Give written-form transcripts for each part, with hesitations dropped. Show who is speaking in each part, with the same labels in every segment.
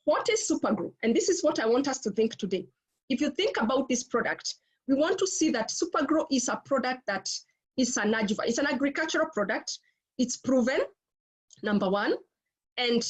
Speaker 1: what is Super Gro? And this is what I want us to think today. If you think about this product, we want to see that Super Gro is a product that is an adjuvant. It's an agricultural product. It's proven, number one, and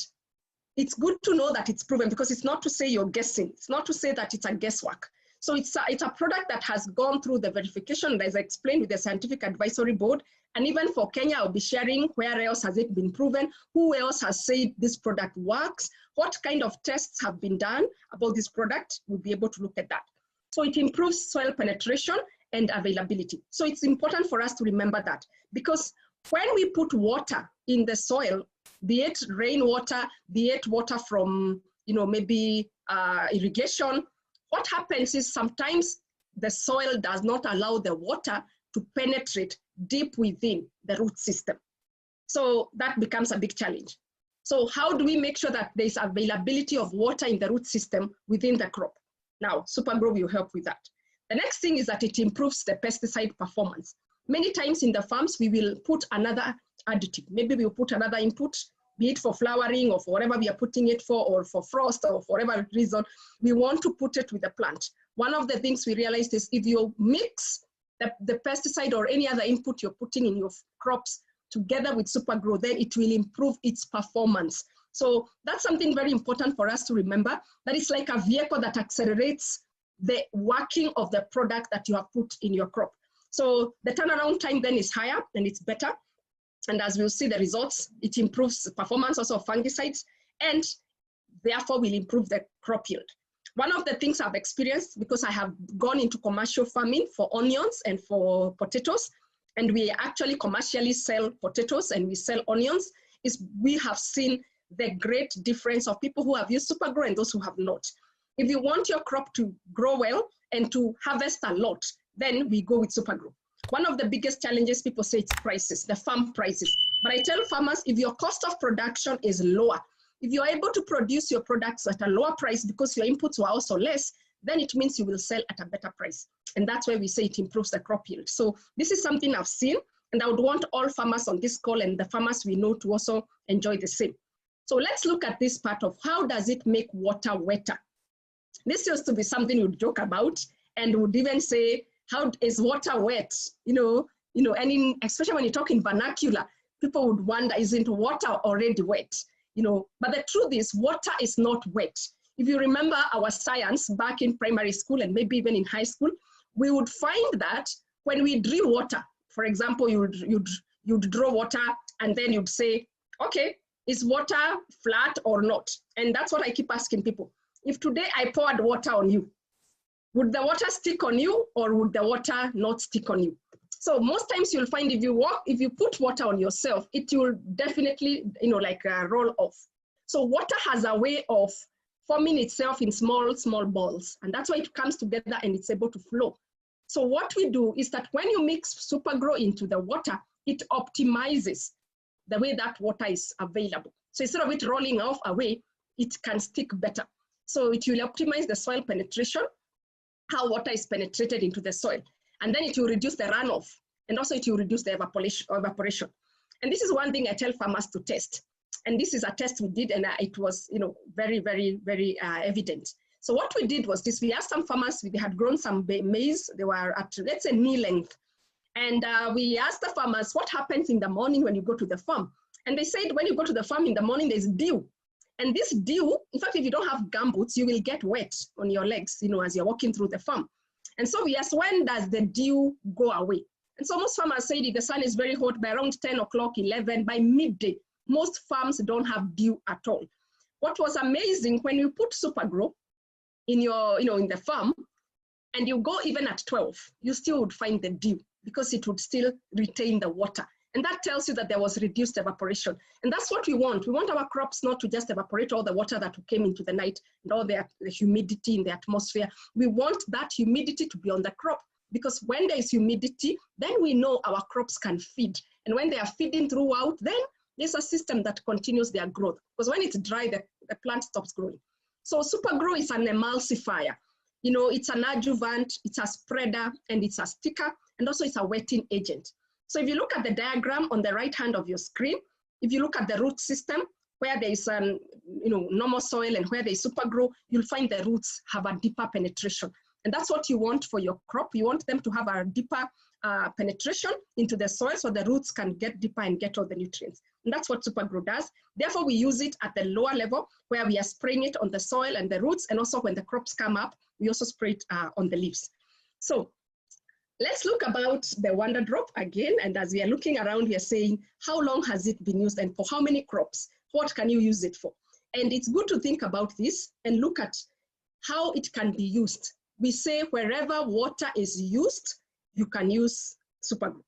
Speaker 1: it's good to know that it's proven, because it's not to say you're guessing. It's not to say that it's a guesswork. So it's a product that has gone through the verification, as I explained, with the Scientific Advisory Board. And even for Kenya, I'll be sharing where else has it been proven, who else has said this product works, what kind of tests have been done about this product. We'll be able to look at that. So it improves soil penetration and availability. So it's important for us to remember that, because when we put water in the soil, be it rainwater, be it water from, maybe irrigation, what happens is sometimes the soil does not allow the water to penetrate deep within the root system. So that becomes a big challenge. So how do we make sure that there's availability of water in the root system within the crop? Now, Super Gro will help with that. The next thing is that it improves the pesticide performance. Many times in the farms, we will put another additive. Maybe we'll put another input, be it for flowering or for whatever we are putting it for, or for frost, or for whatever reason, we want to put it with the plant. One of the things we realized is if you mix the pesticide or any other input you're putting in your crops together with Super Gro, then it will improve its performance. So that's something very important for us to remember, that it's like a vehicle that accelerates the working of the product that you have put in your crop. So the turnaround time then is higher and it's better. And as we'll see the results, it improves the performance also of fungicides, and therefore will improve the crop yield. One of the things I've experienced, because I have gone into commercial farming for onions and for potatoes, and we actually commercially sell potatoes and we sell onions, is we have seen the great difference of people who have used Super Gro and those who have not. If you want your crop to grow well and to harvest a lot, then we go with Super Gro. One of the biggest challenges people say it's prices, the farm prices. But I tell farmers, if your cost of production is lower, if you're able to produce your products at a lower price because your inputs were also less, then it means you will sell at a better price. And that's why we say it improves the crop yield. So this is something I've seen, and I would want all farmers on this call and the farmers we know to also enjoy the same. So let's look at this part of how does it make water wetter? This used to be something we'd joke about, and would even say, how is water wet? And especially when you talk in vernacular, people would wonder, isn't water already wet? But the truth is, water is not wet. If you remember our science back in primary school and maybe even in high school, we would find that when we drill water, for example, you'd draw water and then you'd say, okay, is water flat or not? And that's what I keep asking people. If today I poured water on you, would the water stick on you or would the water not stick on you? So most times you'll find if you put water on yourself, it will definitely, roll off. So water has a way of forming itself in small, small balls. And that's why it comes together and it's able to flow. So what we do is that when you mix Super Gro into the water, it optimizes the way that water is available. So instead of it rolling off away, it can stick better. So it will optimize the soil penetration, how water is penetrated into the soil. And then it will reduce the runoff, and also it will reduce the evaporation. And this is one thing I tell farmers to test. And this is a test we did, and it was, very, very, very evident. So what we did was this: we asked some farmers, they had grown some maize, they were at, let's say, knee length. And we asked the farmers, what happens in the morning when you go to the farm? And they said, when you go to the farm in the morning, there's dew. And this dew, in fact, if you don't have gumboots, you will get wet on your legs, as you're walking through the farm. And so we asked, when does the dew go away? And so most farmers said if the sun is very hot, by around 10 o'clock, 11, by midday, most farms don't have dew at all. What was amazing, when you put Super Gro in your, in the farm, and you go even at 12, you still would find the dew because it would still retain the water. And that tells you that there was reduced evaporation. And that's what we want. We want our crops not to just evaporate all the water that came into the night and all the humidity in the atmosphere. We want that humidity to be on the crop, because when there is humidity, then we know our crops can feed. And when they are feeding throughout, then there's a system that continues their growth. Because when it's dry, the plant stops growing. So Super Gro is an emulsifier. It's an adjuvant, it's a spreader, and it's a sticker, and also it's a wetting agent. So if you look at the diagram on the right hand of your screen, if you look at the root system, where there is normal soil and where there is Super Gro, you'll find the roots have a deeper penetration. And that's what you want for your crop. You want them to have a deeper penetration into the soil so the roots can get deeper and get all the nutrients. And that's what Super Gro does. Therefore, we use it at the lower level where we are spraying it on the soil and the roots, and also when the crops come up, we also spray it on the leaves. So let's look about the Wonder Drop again. And as we are looking around, we are saying, how long has it been used and for how many crops? What can you use it for? And it's good to think about this and look at how it can be used. We say wherever water is used, you can use Super Gro.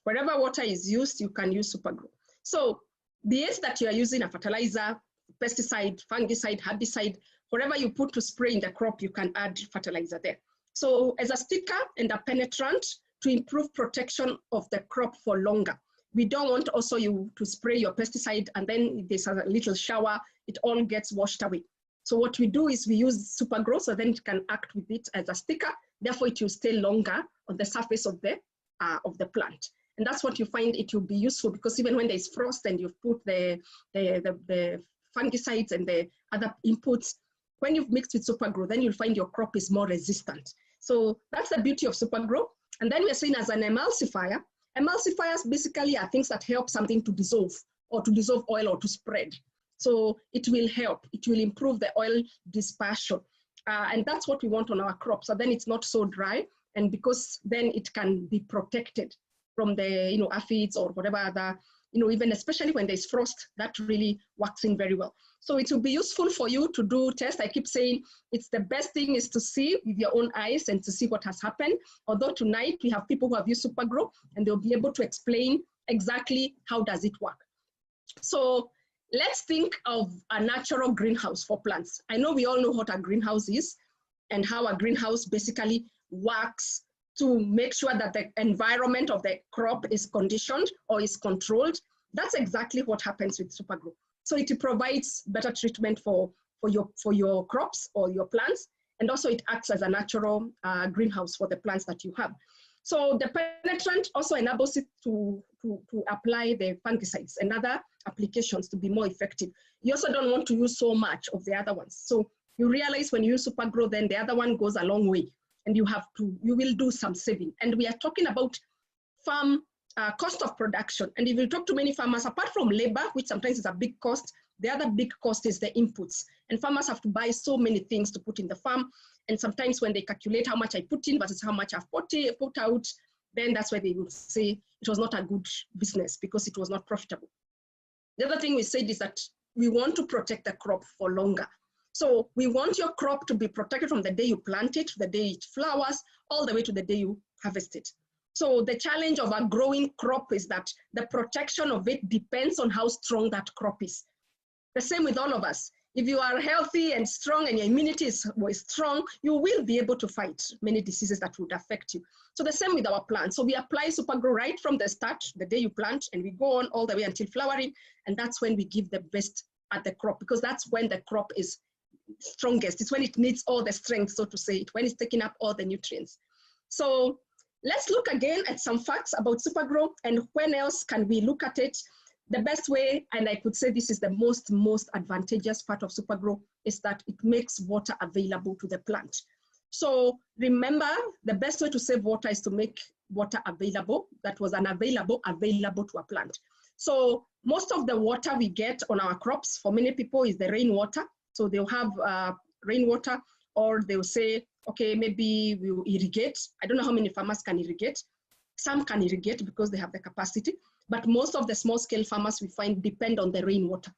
Speaker 1: Wherever water is used, you can use Super Gro. So be it that you are using a fertilizer, pesticide, fungicide, herbicide, whatever you put to spray in the crop, you can add fertilizer there. So as a sticker and a penetrant to improve protection of the crop for longer. We don't want also you to spray your pesticide and then if there's a little shower, it all gets washed away. So what we do is we use Super Gro so then it can act with it as a sticker. Therefore, it will stay longer on the surface of the plant. And that's what you find it will be useful because even when there's frost and you've put the fungicides and the other inputs, when you've mixed with Super Gro, then you'll find your crop is more resistant. So that's the beauty of Super Gro. And then we're saying as an emulsifier, emulsifiers basically are things that help something to dissolve or to dissolve oil or to spread. So it will help, it will improve the oil dispersion. And that's what we want on our crops. So then it's not so dry, and because then it can be protected from the aphids or whatever other, even especially when there's frost, that really works in very well. So it will be useful for you to do tests. I keep saying it's the best thing is to see with your own eyes and to see what has happened. Although tonight we have people who have used Super Gro and they'll be able to explain exactly how does it work. So let's think of a natural greenhouse for plants. I know we all know what a greenhouse is and how a greenhouse basically works to make sure that the environment of the crop is conditioned or is controlled. That's exactly what happens with Super Gro. So it provides better treatment for your crops or your plants, and also it acts as a natural greenhouse for the plants that you have. So the penetrant also enables it to apply the fungicides and other applications to be more effective. You also don't want to use so much of the other ones. So you realize when you use Super Gro, then the other one goes a long way, and you will do some saving. And we are talking about farm cost of production. And if you talk to many farmers, apart from labor, which sometimes is a big cost, the other big cost is the inputs. And farmers have to buy so many things to put in the farm. And sometimes when they calculate how much I put in versus how much I've put out, then that's why they will say it was not a good business because it was not profitable. The other thing we said is that we want to protect the crop for longer. So we want your crop to be protected from the day you plant it, to the day it flowers, all the way to the day you harvest it. So the challenge of a growing crop is that the protection of it depends on how strong that crop is. The same with all of us. If you are healthy and strong and your immunity is strong, you will be able to fight many diseases that would affect you. So the same with our plants. So we apply Super Gro right from the start, the day you plant, and we go on all the way until flowering. And that's when we give the best at the crop, because that's when the crop is strongest. It's when it needs all the strength, so to say, when it's taking up all the nutrients. So let's look again at some facts about Super Gro and when else can we look at it. The best way, and I could say this is the most advantageous part of Super Gro, is that it makes water available to the plant. So remember, the best way to save water is to make water available, that was available to a plant. So most of the water we get on our crops, for many people, is the rainwater. So they'll have rainwater, or they'll say, okay, maybe we'll irrigate. I don't know how many farmers can irrigate. Some can irrigate because they have the capacity, but most of the small scale farmers we find depend on the rainwater.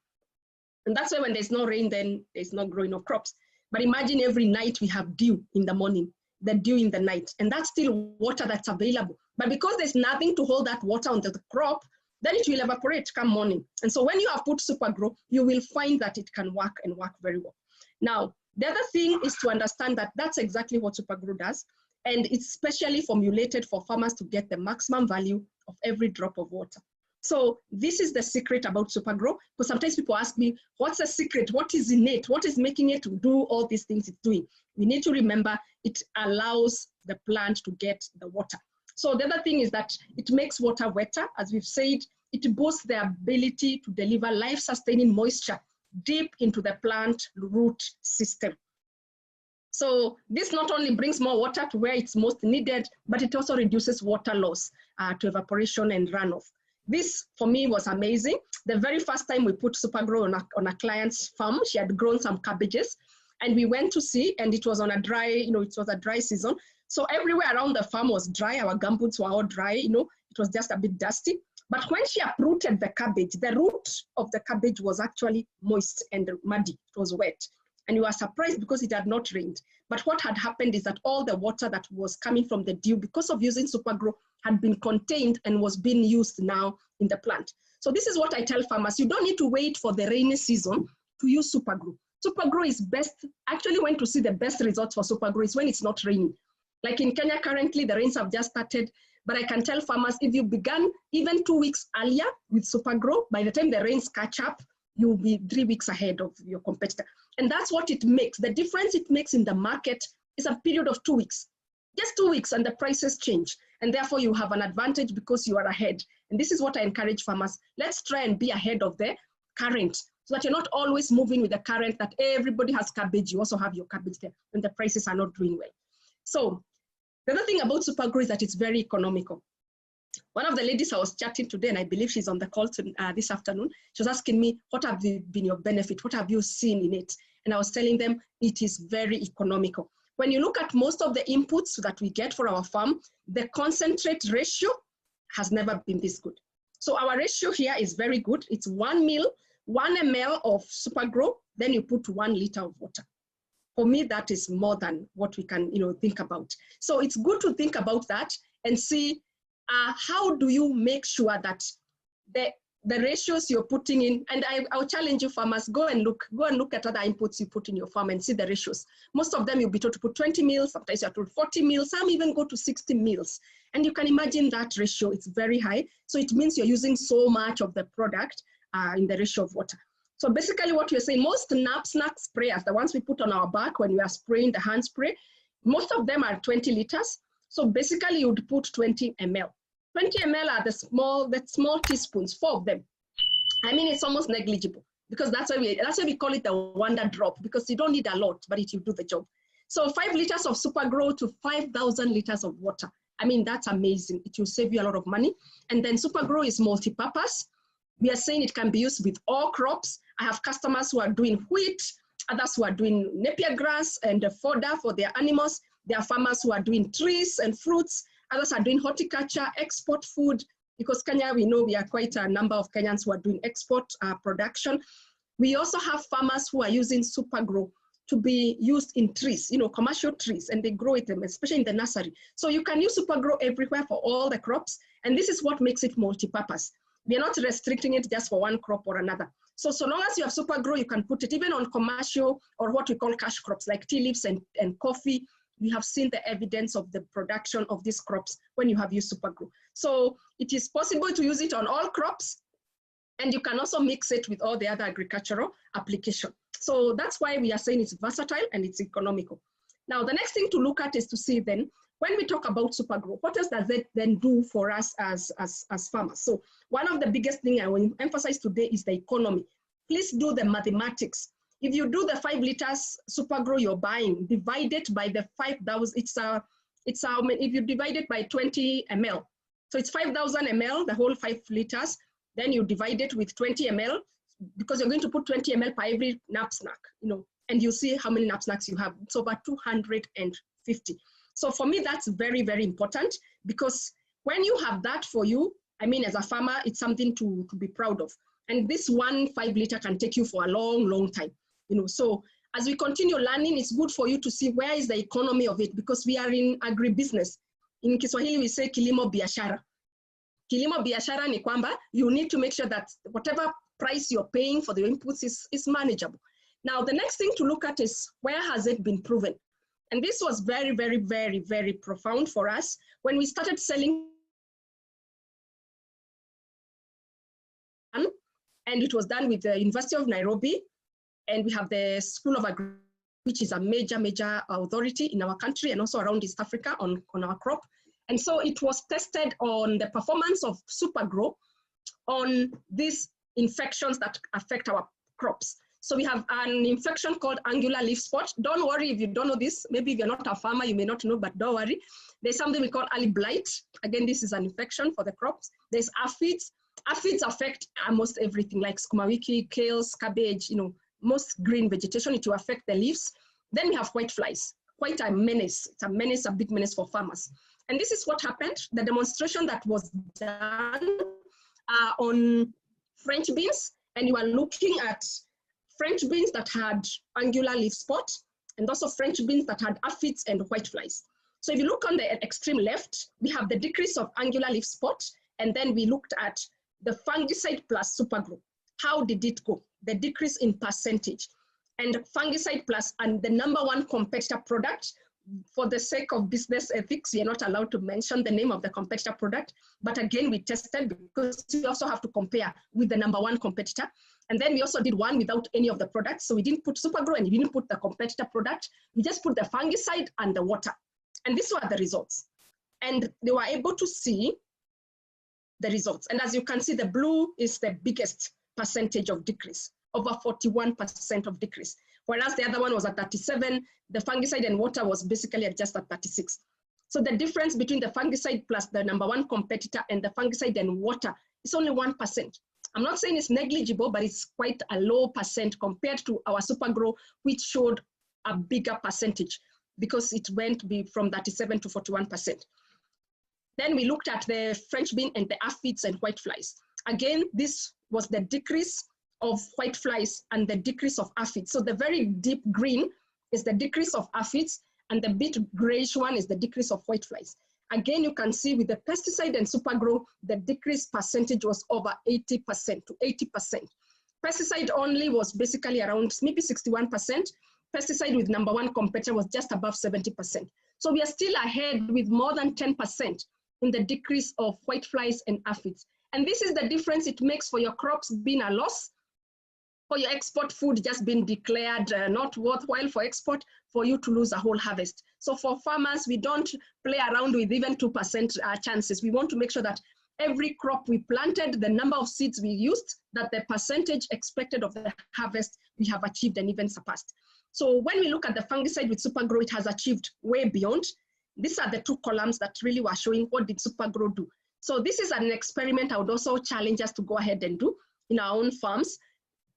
Speaker 1: And that's why when there's no rain, then there's no growing of crops. But imagine every night we have dew in the morning, the dew in the night, and that's still water that's available. But because there's nothing to hold that water onto the crop, then it will evaporate come morning. And so when you have put Super Gro, you will find that it can work and work very well. Now, the other thing is to understand that that's exactly what Super Gro does. And it's specially formulated for farmers to get the maximum value of every drop of water. So this is the secret about Super Gro, because sometimes people ask me, what's the secret? What is in it? What is making it to do all these things it's doing? We need to remember it allows the plant to get the water. So the other thing is that it makes water wetter. As we've said, it boosts the ability to deliver life-sustaining moisture deep into the plant root system. So this not only brings more water to where it's most needed, but it also reduces water loss to evaporation and runoff. This, for me, was amazing. The very first time we put Super Gro on a client's farm, she had grown some cabbages, and we went to see, and it was on a dry, it was a dry season. So everywhere around the farm was dry. Our gumboots were all dry, it was just a bit dusty. But when she uprooted the cabbage, the root of the cabbage was actually moist and muddy. It was wet. And we were surprised because it had not rained. But what had happened is that all the water that was coming from the dew, because of using Super Gro, had been contained and was being used now in the plant. So this is what I tell farmers. You don't need to wait for the rainy season to use Super Gro. Super Gro is best, actually when to see the best results for Super Gro is when it's not raining. Like in Kenya currently, the rains have just started, but I can tell farmers if you began even 2 weeks earlier with Super Gro, by the time the rains catch up, you'll be 3 weeks ahead of your competitor. And that's what it makes. The difference it makes in the market is a period of 2 weeks. Just 2 weeks and the prices change. And therefore you have an advantage because you are ahead. And this is what I encourage farmers. Let's try and be ahead of the current so that you're not always moving with the current that everybody has cabbage. You also have your cabbage there and the prices are not doing well. So the other thing about Super Gro is that it's very economical. One of the ladies I was chatting today, and I believe she's on the call this afternoon, she was asking me, what have been your benefit? What have you seen in it? And I was telling them it is very economical. When you look at most of the inputs that we get for our farm, the concentrate ratio has never been this good. So our ratio here is very good. It's 1 ml of Super Gro, then you put 1 liter of water. For me, that is more than what we can think about. So it's good to think about that and see how do you make sure that the ratios you're putting in, and I'll challenge you farmers, go and look at other inputs you put in your farm and see the ratios. Most of them you'll be told to put 20 mils, sometimes you're told 40 mils, some even go to 60 mils. And you can imagine that ratio, it's very high. So it means you're using so much of the product in the ratio of water. So basically what we're saying, most knapsack sprayers, the ones we put on our back when we are spraying the hand spray, most of them are 20 liters. So basically you would put 20 ml. 20 ml are the small teaspoons, 4 of them. I mean, it's almost negligible because that's why we call it the wonder drop, because you don't need a lot, but it will do the job. So 5 liters of Super Gro to 5,000 liters of water. I mean, that's amazing. It will save you a lot of money. And then Super Gro is multi-purpose. We are saying it can be used with all crops. I have customers who are doing wheat, others who are doing napier grass and fodder for their animals. There are farmers who are doing trees and fruits. Others are doing horticulture, export food, because Kenya, we know we are quite a number of Kenyans who are doing export production. We also have farmers who are using Super Gro to be used in trees, commercial trees, and they grow it, especially in the nursery. So you can use Super Gro everywhere for all the crops, and this is what makes it multi-purpose. We are not restricting it just for one crop or another. So long as you have Super Gro, you can put it even on commercial or what we call cash crops like tea leaves and coffee. We have seen the evidence of the production of these crops when you have used Super Gro. So it is possible to use it on all crops, and you can also mix it with all the other agricultural application. So that's why we are saying it's versatile and it's economical. Now, the next thing to look at is to see then, when we talk about Super Gro, what else does it then do for us as farmers? So one of the biggest things I will emphasize today is the economy. Please do the mathematics. If you do the 5 liters Super Gro you're buying, divide it by the 5,000, if you divide it by 20 ml. So it's 5,000 ml, the whole 5 liters, then you divide it with 20 ml, because you're going to put 20 ml per every knapsack, and you see how many knapsacks you have. It's over 250. So for me, that's very, very important, because when you have that for you, I mean, as a farmer, it's something to be proud of. And this 1 5 liter can take you for a long, long time. So as we continue learning, it's good for you to see where is the economy of it, because we are in agribusiness. In Kiswahili, we say kilimo biashara. Kilimo biashara ni kwamba you need to make sure that whatever price you're paying for the inputs is manageable. Now, the next thing to look at is where has it been proven? And this was very, very, very, very profound for us when we started selling. And it was done with the University of Nairobi. And we have the School of Agriculture, which is a major, major authority in our country and also around East Africa on our crop. And so it was tested on the performance of Super Gro on these infections that affect our crops. So we have an infection called angular leaf spot. Don't worry if you don't know this. Maybe if you're not a farmer, you may not know, but don't worry. There's something we call early blight. Again, this is an infection for the crops. There's aphids. Aphids affect almost everything, like skumawiki, kales, cabbage, most green vegetation. It will affect the leaves. Then we have white flies. Quite a menace. It's a menace, a big menace for farmers. And this is what happened. The demonstration that was done on French beans, and you are looking at French beans that had angular leaf spot, and also French beans that had aphids and white flies. So if you look on the extreme left, we have the decrease of angular leaf spot, and then we looked at the fungicide plus Super Gro. How did it go? The decrease in percentage. And fungicide plus, and the number one competitor product, for the sake of business ethics, we are not allowed to mention the name of the competitor product. But again, we tested because we also have to compare with the number one competitor. And then we also did one without any of the products. So we didn't put Super Gro and we didn't put the competitor product. We just put the fungicide and the water. And these were the results. And they were able to see the results. And as you can see, the blue is the biggest percentage of decrease, over 41% of decrease. Whereas the other one was at 37, the fungicide and water was basically just at 36. So the difference between the fungicide plus the number one competitor and the fungicide and water is only 1%. I'm not saying it's negligible, but it's quite a low percent compared to our Super Gro, which showed a bigger percentage because it went from 37 to 41%. Then we looked at the French bean and the aphids and white flies. Again, this was the decrease of white flies and the decrease of aphids. So the very deep green is the decrease of aphids, and the bit grayish one is the decrease of white flies. Again, you can see with the pesticide and Super Gro, the decrease percentage was over 80% to 80%. Pesticide only was basically around maybe 61%. Pesticide with number one competitor was just above 70%. So we are still ahead with more than 10% in the decrease of white flies and aphids. And this is the difference it makes for your crops being a loss, for your export food just being declared not worthwhile for export, for you to lose a whole harvest. So for farmers, we don't play around with even 2% chances. We want to make sure that every crop we planted, the number of seeds we used, that the percentage expected of the harvest we have achieved and even surpassed. So when we look at the fungicide with Super Gro, it has achieved way beyond. These are the two columns that really were showing what did Super Gro do. So this is an experiment I would also challenge us to go ahead and do in our own farms.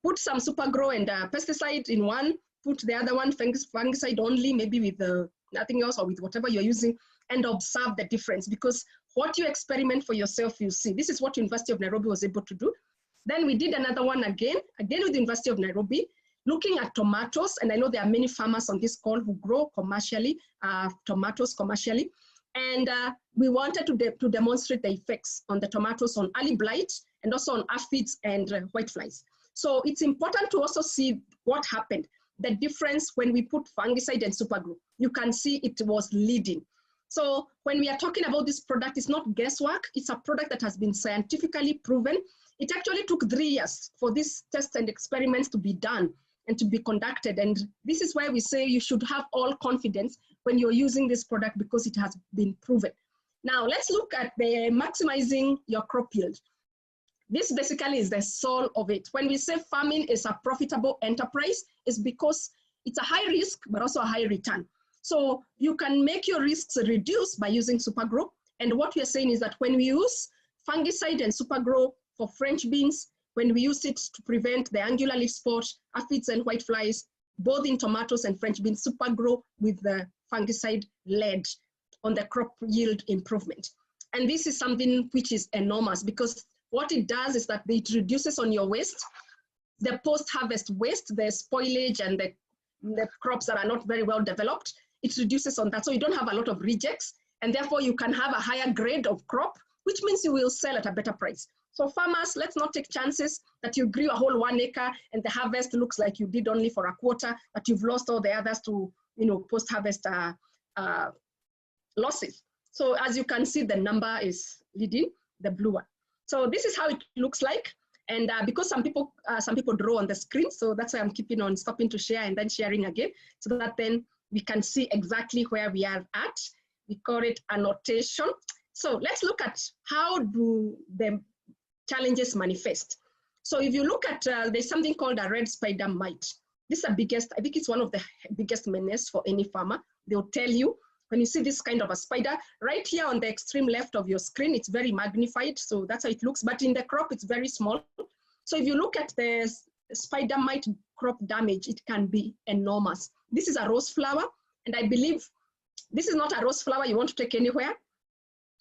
Speaker 1: Put some Super Gro and pesticide in one, put the other one fungicide only, maybe with nothing else or with whatever you're using, and observe the difference, because what you experiment for yourself, you see. This is what University of Nairobi was able to do. Then we did another one again with the University of Nairobi, looking at tomatoes, and I know there are many farmers on this call who grow commercially, tomatoes commercially, and we wanted to demonstrate the effects on the tomatoes on early blight and also on aphids and white flies. So it's important to also see what happened, the difference when we put fungicide and Super Gro. You can see it was leading. So when we are talking about this product, it's not guesswork. It's a product that has been scientifically proven. It actually took 3 years for these tests and experiments to be done and to be conducted. And this is why we say you should have all confidence when you're using this product, because it has been proven. Now let's look at the maximizing your crop yield. This basically is the soul of it. When we say farming is a profitable enterprise, it's because it's a high risk, but also a high return. So you can make your risks reduce by using Super Gro. And what we are saying is that when we use fungicide and Super Gro for French beans, when we use it to prevent the angular leaf spot, aphids and white flies, both in tomatoes and French beans, Super Gro with the fungicide led on the crop yield improvement. And this is something which is enormous, because what it does is that it reduces on your waste, the post-harvest waste, the spoilage and the crops that are not very well developed. It reduces on that. So you don't have a lot of rejects, and therefore you can have a higher grade of crop, which means you will sell at a better price. So farmers, let's not take chances that you grew a whole 1 acre and the harvest looks like you did only for a quarter, that you've lost all the others to, post-harvest losses. So as you can see, the number is leading, the blue one. So this is how it looks like. And because some people draw on the screen, so that's why I'm keeping on stopping to share and then sharing again, so that then we can see exactly where we are at. We call it annotation. So let's look at how do the challenges manifest. So if you look at, there's something called a red spider mite. This is the biggest, I think it's one of the biggest menace for any farmer. They'll tell you, when you see this kind of a spider, right here on the extreme left of your screen, it's very magnified, so that's how it looks, but in the crop, it's very small. So if you look at the spider mite crop damage, it can be enormous. This is a rose flower, and I believe this is not a rose flower you want to take anywhere.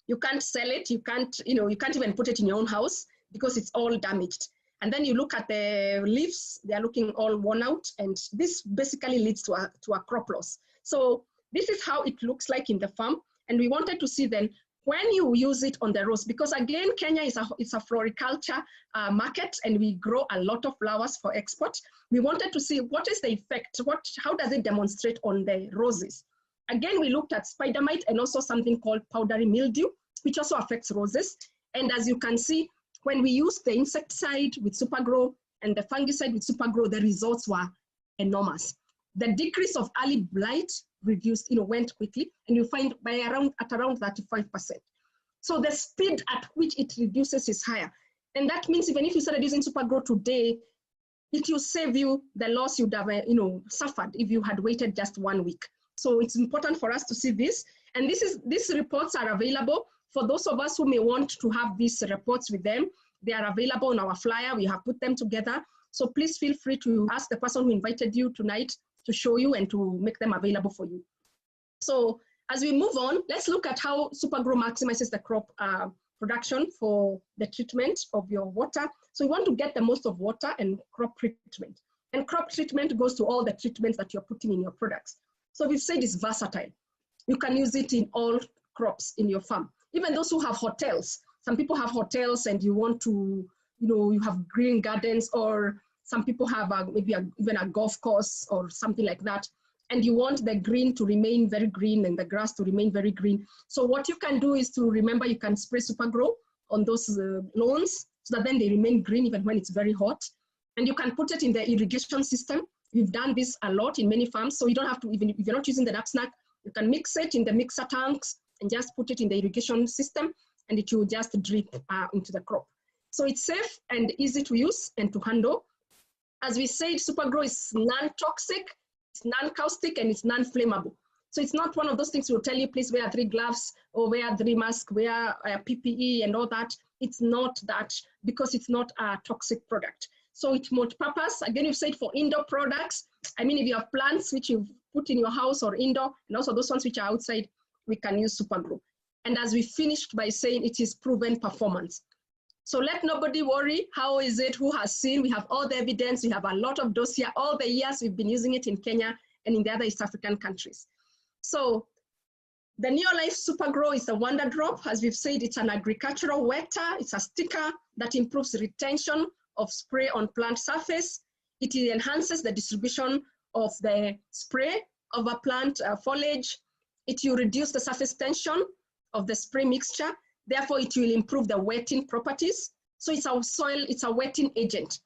Speaker 1: You can't sell it, you can't even put it in your own house because it's all damaged. And then you look at the leaves, they're looking all worn out, and this basically leads to a crop loss. So this is how it looks like in the farm, and we wanted to see then when you use it on the rose, because again, Kenya is a floriculture market, and we grow a lot of flowers for export. We wanted to see what is the effect, how does it demonstrate on the roses. Again, we looked at spider mite and also something called powdery mildew, which also affects roses. And as you can see, when we used the insecticide with Super Gro and the fungicide with Super Gro, the results were enormous. The decrease of early blight reduced, went quickly, and you find at around 35%. So the speed at which it reduces is higher. And that means even if you started using Super Gro today, it will save you the loss you'd have, suffered if you had waited just 1 week. So it's important for us to see this. And these reports are available for those of us who may want to have these reports with them. They are available on our flyer. We have put them together. So please feel free to ask the person who invited you tonight to show you and to make them available for you. So as we move on, let's look at how Super Gro maximizes the crop production for the treatment of your water. So we want to get the most of water and crop treatment. And crop treatment goes to all the treatments that you're putting in your products. So we've said it's versatile. You can use it in all crops in your farm. Even those who have hotels. Some people have hotels and you want to, you have green gardens, or some people have even a golf course or something like that. And you want the green to remain very green and the grass to remain very green. So what you can do is to remember you can spray Super Gro on those lawns so that then they remain green even when it's very hot. And you can put it in the irrigation system. We've done this a lot in many farms, so you don't have to, even if you're not using the knapsack, you can mix it in the mixer tanks and just put it in the irrigation system, and it will just drip into the crop. So it's safe and easy to use and to handle. As we said, Super Gro is non-toxic, it's non-caustic, and it's non-flammable. So it's not one of those things we'll tell you, please wear 3 gloves or wear 3 masks, wear PPE and all that. It's not that, because it's not a toxic product. So it's multi-purpose. Again, you've said for indoor products. I mean, if you have plants which you've put in your house or indoor, and also those ones which are outside, we can use Super Gro. And as we finished by saying, it is proven performance. So let nobody worry, how is it, who has seen? We have all the evidence, we have a lot of dossier, all the years we've been using it in Kenya and in the other East African countries. So the Neolife Super Gro is a wonder drop. As we've said, it's an agricultural wetter. It's a sticker that improves retention of spray on plant surface. It enhances the distribution of the spray of a plant foliage. It will reduce the surface tension of the spray mixture. Therefore, it will improve the wetting properties. So it's our soil, it's a wetting agent.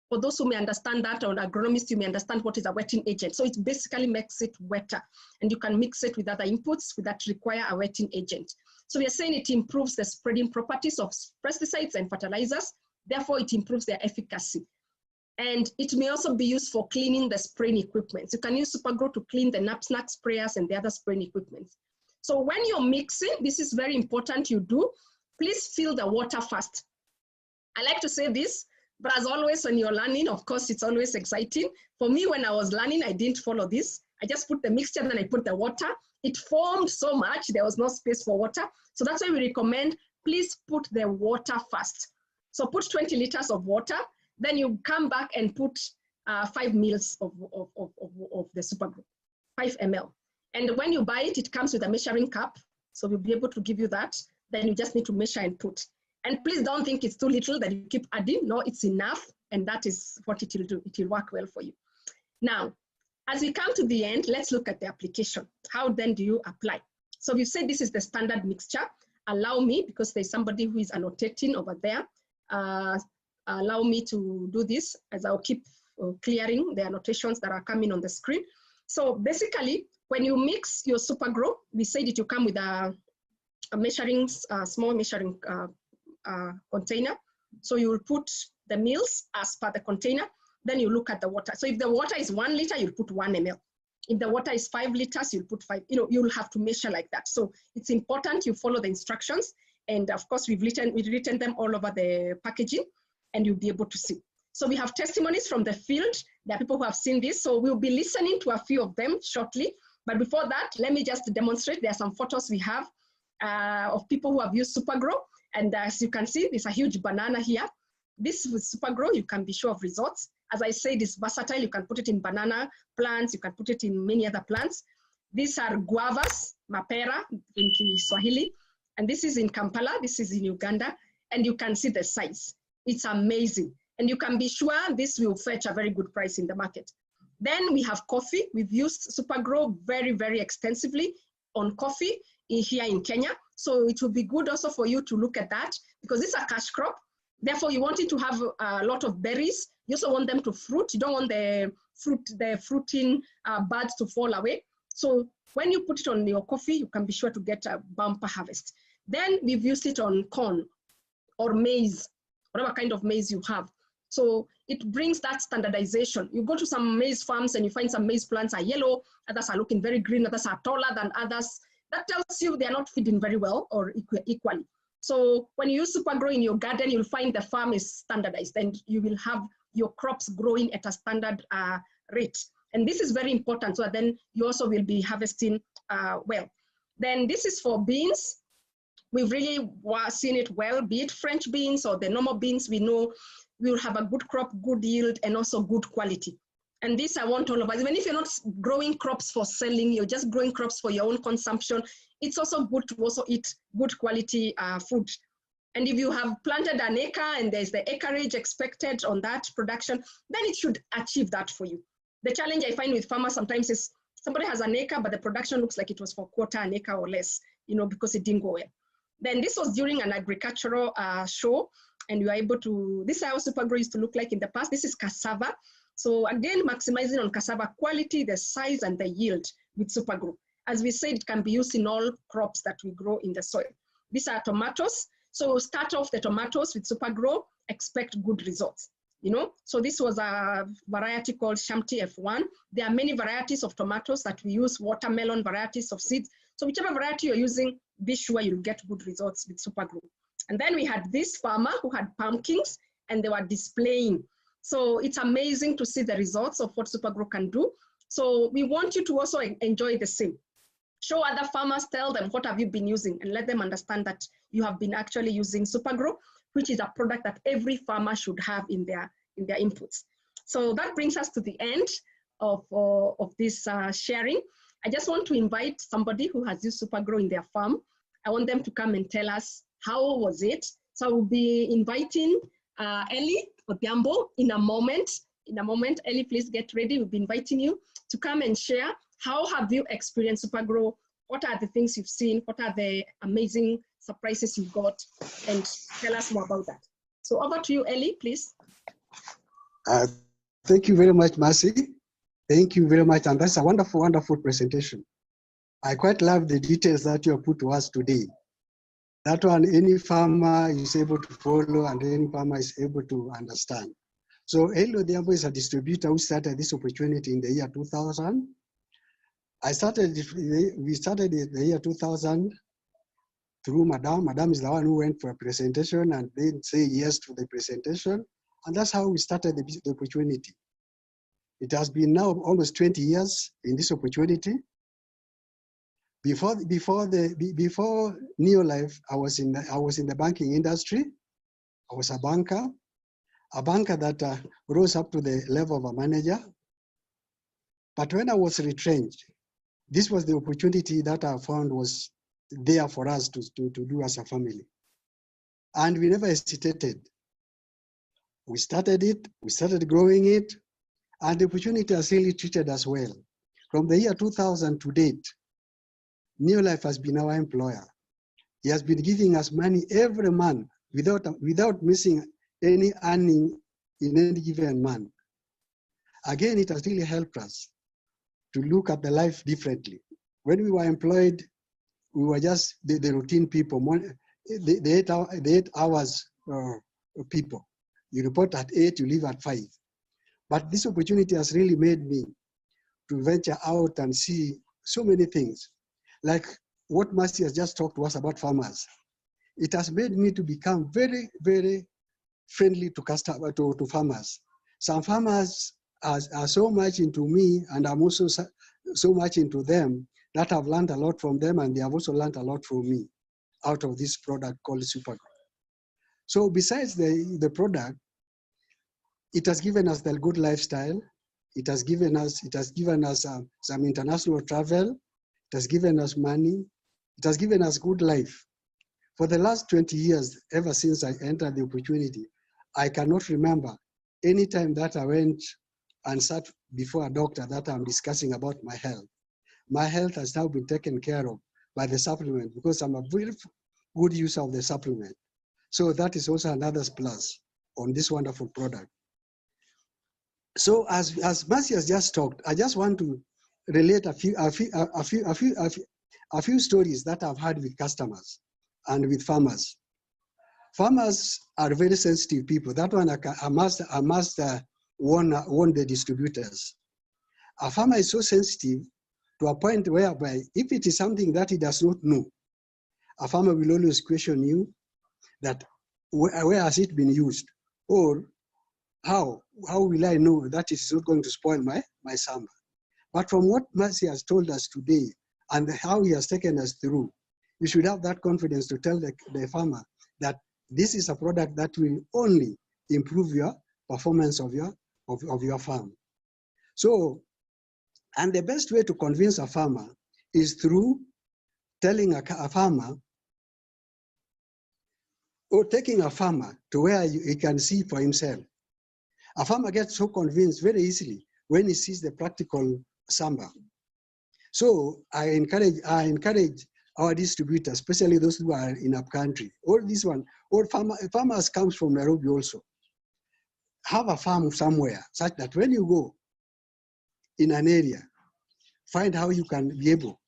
Speaker 1: For those who may understand that, or agronomists, you may understand what is a wetting agent. So it basically makes it wetter, and you can mix it with other inputs that require a wetting agent. So we are saying it improves the spreading properties of pesticides and fertilizers. Therefore, it improves their efficacy. And it may also be used for cleaning the spraying equipment. You can use Super Gro to clean the knapsack sprayers and the other spraying equipment. So when you're mixing, this is very important you do, please fill the water first. I like to say this, but as always when you're learning, of course, it's always exciting. For me, when I was learning, I didn't follow this. I just put the mixture, then I put the water. It formed so much, there was no space for water. So that's why we recommend, please put the water first. So put 20 liters of water, then you come back and put 5 mils of the Super Gro, 5 ml. And when you buy it, it comes with a measuring cup. So we'll be able to give you that. Then you just need to measure and put. And please don't think it's too little that you keep adding. No, it's enough. And that is what it will do. It will work well for you. Now, as we come to the end, let's look at the application. How then do you apply? So we've said this is the standard mixture. Allow me, because there's somebody who is annotating over there, allow me to do this as I'll keep clearing the annotations that are coming on the screen. So basically, when you mix your Super Gro, we said it will come with a measuring, small measuring container. So you will put the meals as per the container, then you look at the water. So if the water is 1 liter, you'll put 1 ml. If the water is 5 liters, you'll put 5, you'll have to measure like that. So it's important you follow the instructions. And of course, we've written them all over the packaging, and you'll be able to see. So we have testimonies from the field. There are people who have seen this. So we'll be listening to a few of them shortly. But before that, let me just demonstrate. There are some photos we have of people who have used Super Gro. And as you can see, there's a huge banana here. This with Super Gro, you can be sure of results. As I said, it's versatile. You can put it in banana plants. You can put it in many other plants. These are guavas, mapera in Kiswahili. And this is in Kampala. This is in Uganda. And you can see the size. It's amazing. And you can be sure this will fetch a very good price in the market. Then we have coffee. We've used Super Gro very, very extensively on coffee here in Kenya. So it will be good also for you to look at that, because it's a cash crop. Therefore, you want it to have a lot of berries. You also want them to fruit. You don't want the fruiting buds to fall away. So when you put it on your coffee, you can be sure to get a bumper harvest. Then we've used it on corn or maize, whatever kind of maize you have. So it brings that standardization. You go to some maize farms and you find some maize plants are yellow, others are looking very green, others are taller than others. That tells you they're not feeding very well or equally. So when you use Super Gro in your garden, you'll find the farm is standardized and you will have your crops growing at a standard rate. And this is very important, so then you also will be harvesting well. Then this is for beans. We've really seen it well, be it French beans or the normal beans. We know we will have a good crop, good yield, and also good quality. And this I want all of us, even if you're not growing crops for selling, you're just growing crops for your own consumption, it's also good to also eat good quality food. And if you have planted an acre and there's the acreage expected on that production, then it should achieve that for you. The challenge I find with farmers sometimes is somebody has an acre, but the production looks like it was for quarter an acre or less, because it didn't go well. Then this was during an agricultural show, and you are able to, this is how Super Gro used to look like in the past. This is cassava. So again, maximizing on cassava quality, the size and the yield with Super Gro. As we said, it can be used in all crops that we grow in the soil. These are tomatoes. So start off the tomatoes with Super Gro, expect good results. So this was a variety called Shamti F1. There are many varieties of tomatoes that we use, watermelon varieties of seeds. So whichever variety you're using, be sure you'll get good results with Super Gro. And then we had this farmer who had pumpkins and they were displaying. So it's amazing to see the results of what Super Gro can do. So we want you to also enjoy the same. Show other farmers, tell them what have you been using, and let them understand that you have been actually using Super Gro, which is a product that every farmer should have in their inputs. So that brings us to the end of this sharing. I just want to invite somebody who has used Super Gro in their farm. I want them to come and tell us how was it. So I will be inviting Ellie Odhiambo in a moment. Ellie, please get ready. We'll be inviting you to come and share. How have you experienced Super Gro? What are the things you've seen? What are the amazing surprises you've got? And tell us more about that. So over to you, Ellie, please.
Speaker 2: Thank you very much, Mercy. Thank you very much. And that's a wonderful, wonderful presentation. I quite love the details that you have put to us today. That one, any farmer is able to follow and any farmer is able to understand. So Ellie Odhiambo is a distributor who started this opportunity in the year 2000. We started in the year 2000 through Madam. Madam is the one who went for a presentation and then say yes to the presentation. And that's how we started the opportunity. It has been now almost 20 years in this opportunity. Before Neolife, I was in the banking industry. I was a banker that rose up to the level of a manager. But when I was retrenched, this was the opportunity that I found was there for us to do as a family. And we never hesitated. We started it, we started growing it, and the opportunity has really treated us well. From the year 2000 to date, Neolife has been our employer. He has been giving us money every month without missing any earning in any given month. Again, it has really helped us to look at the life differently. When we were employed, we were just the routine people. The 8 hours people. You report at 8, you leave at 5. But this opportunity has really made me to venture out and see so many things. Like what Mercy has just talked to us about farmers. It has made me to become very, very friendly to farmers. Some farmers are so much into me, and I'm also so much into them that I've learned a lot from them, and they have also learned a lot from me out of this product called Super Gro. So besides the product, it has given us the good lifestyle. It has given us some international travel. It has given us money. It has given us good life. For the last 20 years, ever since I entered the opportunity, I cannot remember any time that I went and sat before a doctor that I'm discussing about my health. My health has now been taken care of by the supplement because I'm a very good user of the supplement. So that is also another plus on this wonderful product. So as Mercy has just talked, I just want to relate a few stories that I've had with customers and with farmers. Farmers are very sensitive people. That one I must warn the distributors. A farmer is so sensitive to a point whereby if it is something that he does not know, a farmer will always question you that where has it been used, or how will I know that it is not going to spoil my summer? But from what Mercy has told us today and how he has taken us through, you should have that confidence to tell the farmer that this is a product that will only improve your performance of your farm. So, and the best way to convince a farmer is through telling a farmer or taking a farmer to where he can see for himself. A farmer gets so convinced very easily when he sees the practical samba. So I encourage our distributors, especially those who are in up country, or this one, or farmers comes from Nairobi also. Have a farm somewhere such that when you go in an area, find how you can be able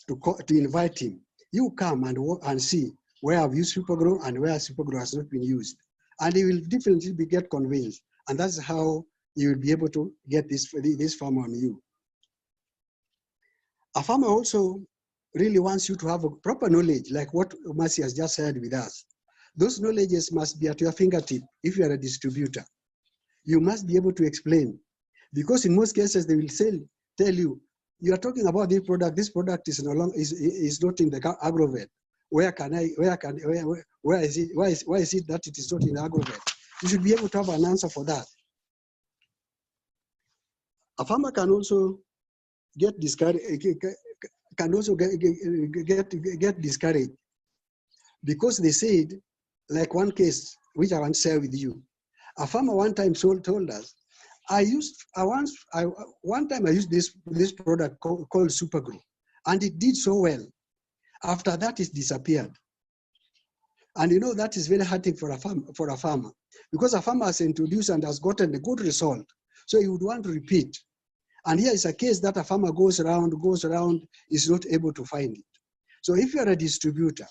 Speaker 2: to invite him. You come and see where I've used Super Gro and where Super Gro has not been used. And he will definitely get convinced. And that's how you will be able to get this farm on you. A farmer also really wants you to have a proper knowledge, like what Mercy has just said with us. Those knowledges must be at your fingertip if you are a distributor. You must be able to explain, because in most cases they will tell you, you are talking about this product is no longer is not in the agrovet. Why is it that it is not in the agrovet? You should be able to have an answer for that. A farmer can also get discouraged, get discouraged because they said, like one case which I want to share with you. A farmer one time told us, one time I used this product called Super Gro, and it did so well. After that, it disappeared. And you know that is very hurting for a farmer, because a farmer has introduced and has gotten a good result, so he would want to repeat. And here is a case that a farmer goes around, is not able to find it. So if you are a distributor,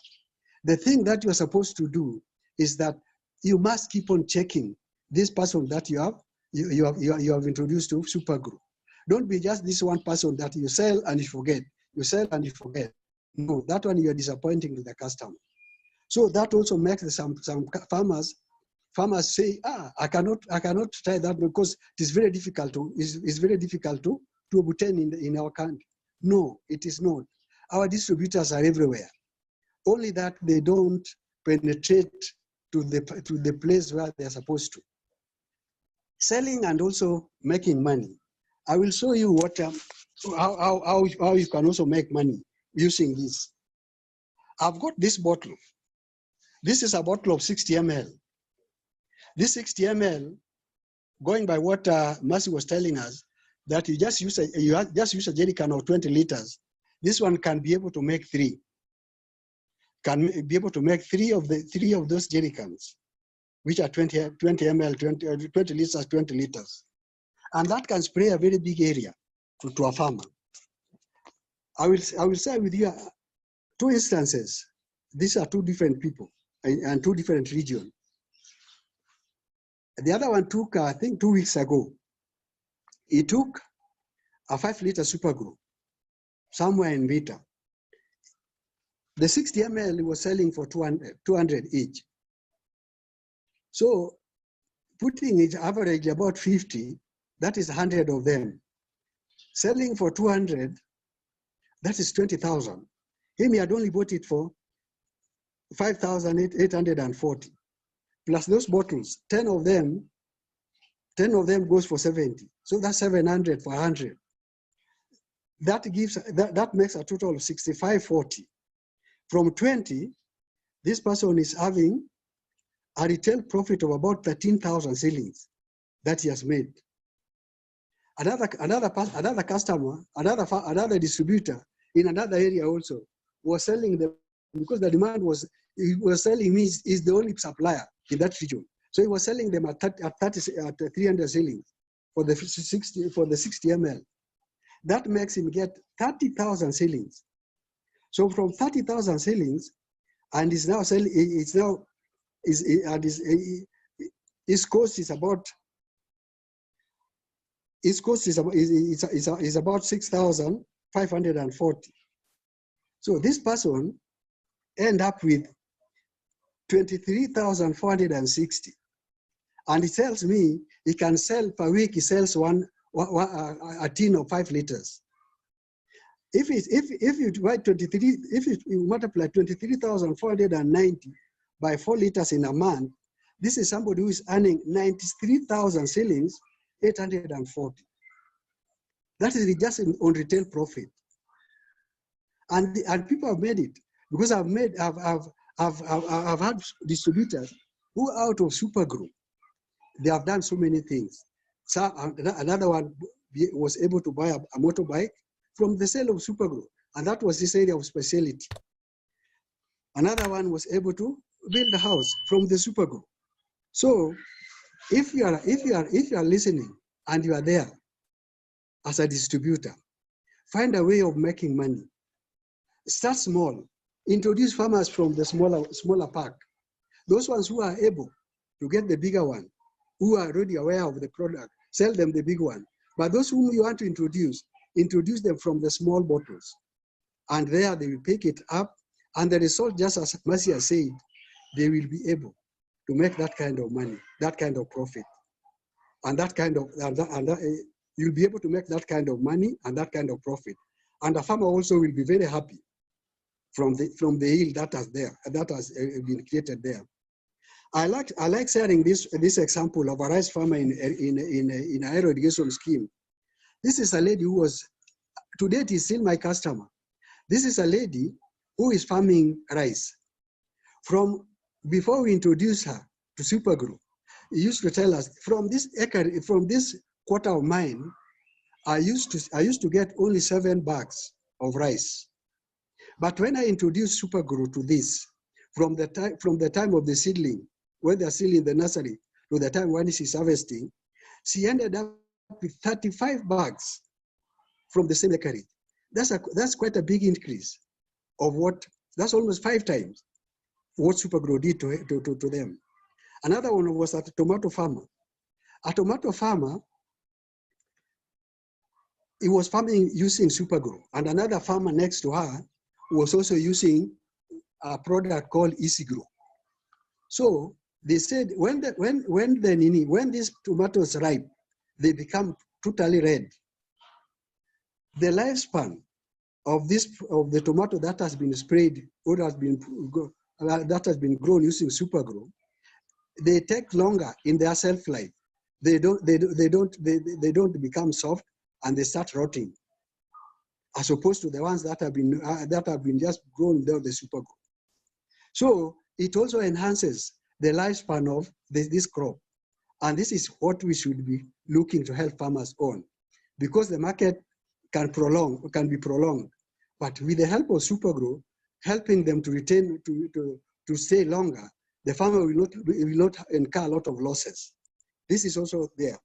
Speaker 2: the thing that you are supposed to do is that you must keep on checking this person that you have introduced to Super Gro. Don't be just this one person that you sell and you forget. You sell and you forget. No, that one you are disappointing to the customer. So that also makes some farmers say, I cannot try that because it is very difficult to obtain in our country. No, it is not. Our distributors are everywhere. Only that they don't penetrate to the place where they are supposed to. Selling and also making money. I will show you what how you can also make money using this. I've got this bottle. This is a bottle of 60 ml. This 60 ml, going by what Mercy was telling us, that you just use a jerry can of 20 liters. This one can be able to make 3. Can be able to make three of those jerry cans, which are 20 ml, 20 liters, 20 liters. And that can spray a very big area to a farmer. I will share with you 2 instances. These are 2 different people and 2 different regions. The other one took, I think 2 weeks ago, he took a 5-liter Super Gro somewhere in Vita. The 60 ml was selling for 200 each. So putting it average about 50, that is 100 of them. Selling for 200, that is 20,000. He had only bought it for 5,840. Plus those bottles, 10 of them goes for 70. So that's 700 for 100. That makes a total of 65.40. From 20, this person is having a retail profit of about 13,000 shillings that he has made. Another customer, another distributor in another area also was selling them because the demand was, he was selling me is the only supplier in that region. So he was selling them at 300 shillings for the 60 ml. That makes him get 30,000 shillings. So from 30,000 shillings, and is now selling, his cost is about 6,540. So this person end up with 23,460. And he tells me he can sell per week, he sells a tin of 5 liters. If you divide 23, if you multiply 23,490 by 4 liters in a month, this is somebody who is earning 93,000 shillings, 840. That is just on retail profit. And people have made it because I've had distributors who out of Super Gro, they have done so many things. So another one was able to buy a motorbike from the sale of Super Gro, and that was this area of specialty. Another one was able to build a house from the Super Gro. So if you are listening and you are there as a distributor, find a way of making money. Start small. Introduce farmers from the smaller pack. Those ones who are able to get the bigger one, who are already aware of the product, sell them the big one. But those whom you want to introduce them from the small bottles. And there they will pick it up. And the result, just as Marcia said, they will be able to make that kind of money, that kind of profit. And that kind of, you'll be able to make that kind of money and that kind of profit. And the farmer also will be very happy from the yield that has been created there. I like sharing this example of a rice farmer in an aero irrigation scheme. This is a lady who was, to date is still my customer. This is a lady who is farming rice. From before we introduced her to Super Gro, he used to tell us, from this quarter of mine, I used to get only 7 bags of rice. But when I introduced Super Gro to this, from the time of the seedling, when they're still in the nursery, to the time when she's harvesting, she ended up with 35 bags from the same acreage. That's quite a big increase of that's almost 5 times what Super Gro did to them. Another one was a tomato farmer. A tomato farmer, he was farming using Super Gro, and another farmer next to her was also using a product called Easy Gro. So they said when these tomatoes ripe, they become totally red. The lifespan of the tomato that has been sprayed or that has been grown using Super Gro, they take longer in their shelf life. They don't become soft and they start rotting, as opposed to the ones that have been just grown without the Super Gro. So it also enhances the lifespan of this crop. And this is what we should be looking to help farmers on, because the market can be prolonged. But with the help of Super Gro, helping them to retain, to stay longer, the farmer will not incur a lot of losses. This is also there.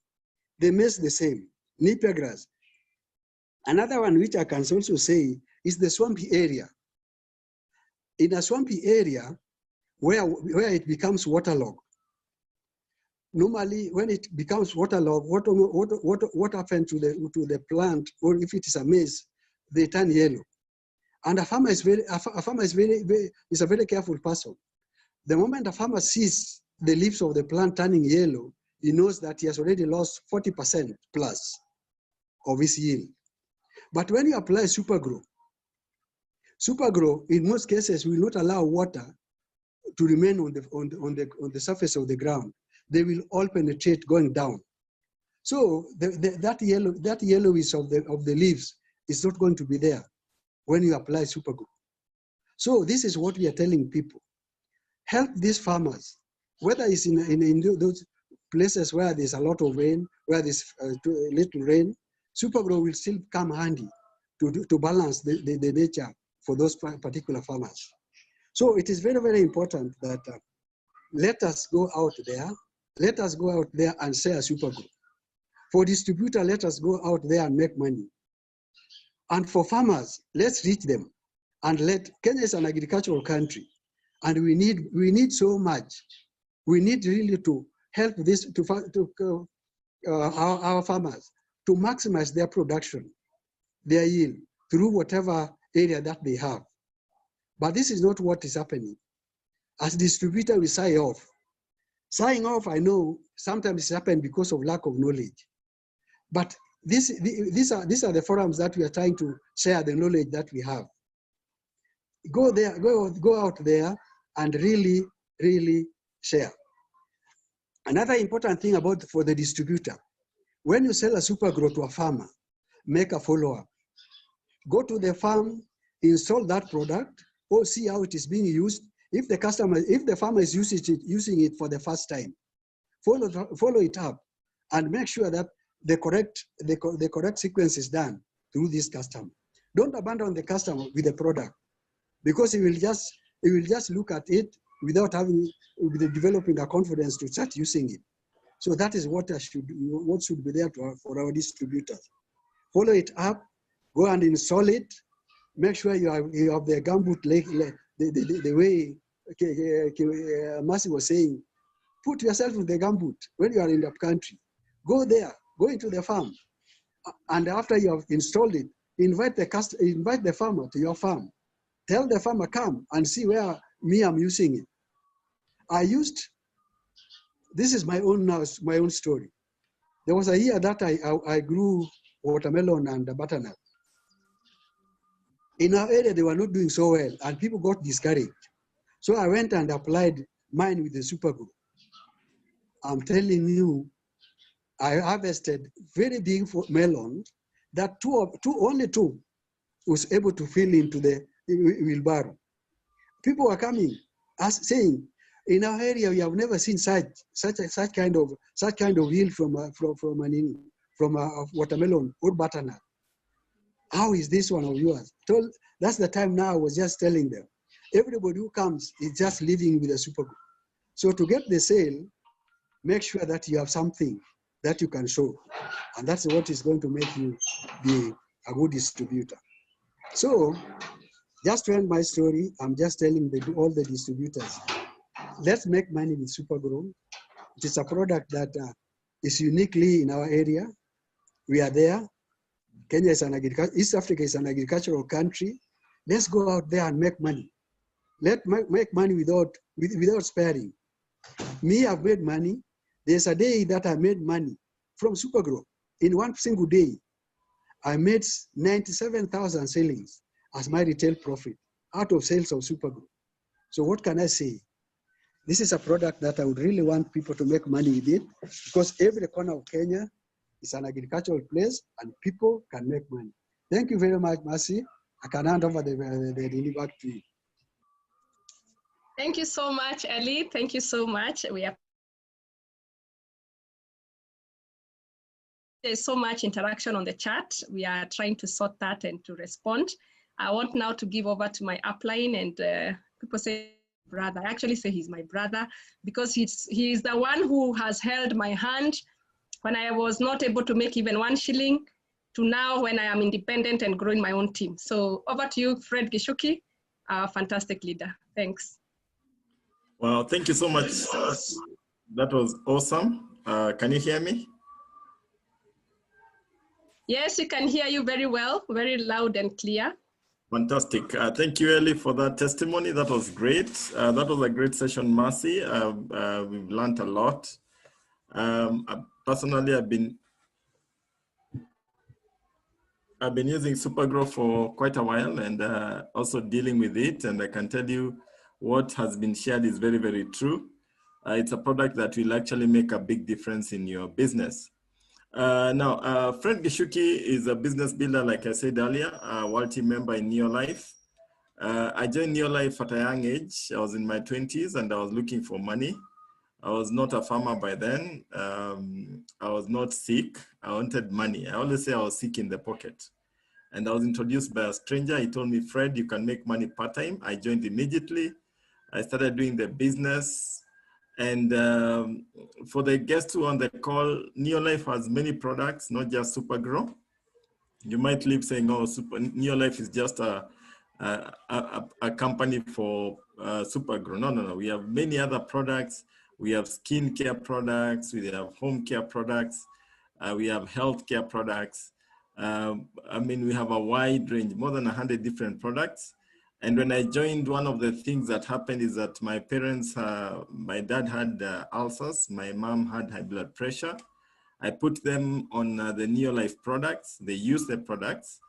Speaker 2: The maize the same, Napier grass. Another one which I can also say is the swampy area. In a swampy area where it becomes waterlogged, normally when it becomes waterlogged, what happens to the plant, or if it is a maize, they turn yellow. And a farmer is is a very careful person. The moment a farmer sees the leaves of the plant turning yellow, he knows that he has already lost 40% plus of his yield. But when you apply Super Gro in most cases will not allow water to remain on the surface of the ground. They will all penetrate going down. So that yellowish of the leaves is not going to be there when you apply Super Gro. So this is what we are telling people. Help these farmers, whether it's in those places where there's a lot of rain, where there's little rain, Super Gro will still come handy to balance the nature for those particular farmers. So it is very, very important that let us go out there and sell Super Gro. For distributor, let us go out there and make money. And for farmers, let's reach them. And Kenya is an agricultural country, and we need so much. We need really to help our farmers to maximize their production, their yield, through whatever area that they have. But this is not what is happening. As distributor, we sign off. Signing off, I know sometimes it happens because of lack of knowledge. But these are the forums that we are trying to share the knowledge that we have. Go out there and really, really share. Another important thing for the distributor, when you sell a Super Gro to a farmer, make a follow-up. Go to the farm, install that product, or see how it is being used. If the farmer is using it for the first time, follow it up and make sure that the correct sequence is done through this customer. Don't abandon the customer with the product, because he will just look at it without developing a confidence to start using it. So that is what should be there for our distributors. Follow it up, go and install it. Make sure you have the gumboot the way Mercy was saying. Put yourself in the gumboot when you are in the country. Go there, go into the farm, and after you have installed it, invite the farmer to your farm. Tell the farmer, come and see where I'm using it. This is my own story. There was a year that I grew watermelon and butternut. In our area, they were not doing so well, and people got discouraged. So I went and applied mine with the Super Gro. I'm telling you, I harvested very big melons that only two was able to fill into the wheelbarrow. People were coming, saying, in our area, we have never seen such kind of yield from a watermelon or butternut. How is this one of yours? That's the time now I was just telling them. Everybody who comes is just living with a Super Gro. So to get the sale, make sure that you have something that you can show. And that's what is going to make you be a good distributor. So just to end my story, I'm just telling all the distributors, let's make money with Super Gro. It is a product that is uniquely in our area. We are there. Kenya is East Africa is an agricultural country. Let's go out there and make money. Let's make money without sparing. Me, I've made money. There's a day that I made money from Super Gro. In one single day, I made 97,000 shillings as my retail profit out of sales of Super Gro. So what can I say? This is a product that I would really want people to make money with it, because every corner of Kenya is an agricultural place and people can make money. Thank you very much, Mercy. I can hand over the back to you.
Speaker 1: Thank you so much, Ali. Thank you so much. There's so much interaction on the chat. We are trying to sort that and to respond. I want now to give over to my upline, and people say brother. I actually say he's my brother because he's the one who has held my hand when I was not able to make even 1 shilling to now when I am independent and growing my own team. So over to you, Fred Gishuki, our fantastic leader. Thanks.
Speaker 3: Well, thank you so much. That was awesome. Can you hear me?
Speaker 1: Yes, we can hear you very well, very loud and clear.
Speaker 3: Fantastic. Thank you, Ellie, for that testimony. That was great. That was a great session, Mercy. We've learned a lot. Personally, I've been using Super Gro for quite a while and also dealing with it. And I can tell you what has been shared is very, very true. It's a product that will actually make a big difference in your business. Now, Fred Gishuki is a business builder, like I said earlier, a World Team member in Neolife. I joined Neolife at a young age. I was in my 20s and I was looking for money. I was not a farmer by then. I was not sick. I wanted money. I always say I was sick in the pocket. And I was introduced by a stranger. He told me, Fred, you can make money part-time. I joined immediately. I started doing the business. And for the guests who are on the call, Neolife has many products, not just Super Gro. You might live saying, oh, Neolife is just a company for Super Gro. No, no, no. We have many other products. We have skincare products. We have home care products. We have healthcare products. I mean, we have a wide range, more than 100 different products. And when I joined, one of the things that happened is that my parents, my dad had ulcers, my mom had high blood pressure. I put them on the Neolife products. They used the products,